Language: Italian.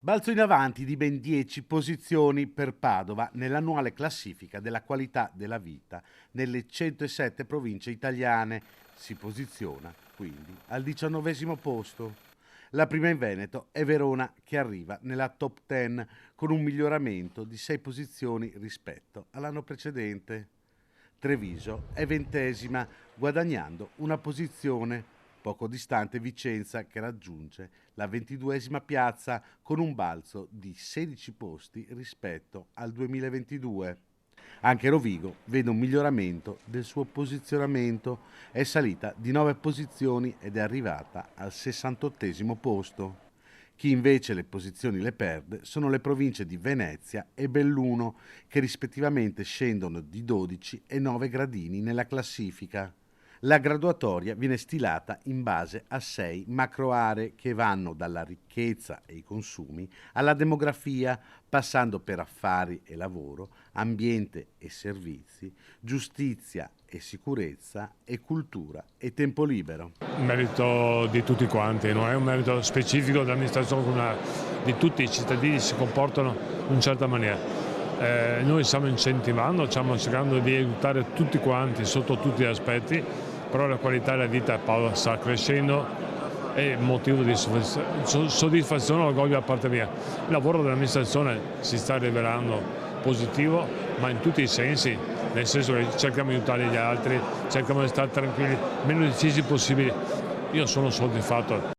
Balzo in avanti di ben 10 posizioni per Padova nell'annuale classifica della qualità della vita nelle 107 province italiane. Si posiziona quindi al 19° posto. La prima in Veneto è Verona, che arriva nella top 10 con un miglioramento di 6 posizioni rispetto all'anno precedente. Treviso è 20ª, guadagnando una posizione. Poco distante Vicenza, che raggiunge la 22ª piazza con un balzo di 16 posti rispetto al 2022. Anche Rovigo vede un miglioramento del suo posizionamento, è salita di 9 posizioni ed è arrivata al 68° posto. Chi invece le posizioni le perde sono le province di Venezia e Belluno, che rispettivamente scendono di 12 e 9 gradini nella classifica. La graduatoria viene stilata in base a 6 macroaree che vanno dalla ricchezza e i consumi alla demografia, passando per affari e lavoro, ambiente e servizi, giustizia e sicurezza e cultura e tempo libero. Un merito di tutti quanti, non è un merito specifico dell'amministrazione comunale, di tutti i cittadini si comportano in una certa maniera. Noi stiamo incentivando, stiamo cercando di aiutare tutti quanti sotto tutti gli aspetti, però la qualità della vita a Padova sta crescendo e motivo di soddisfazione e orgoglio da parte mia. Il lavoro dell'amministrazione si sta rivelando positivo, ma in tutti i sensi, nel senso che cerchiamo di aiutare gli altri, cerchiamo di stare tranquilli, meno decisi possibile. Io sono soddisfatto.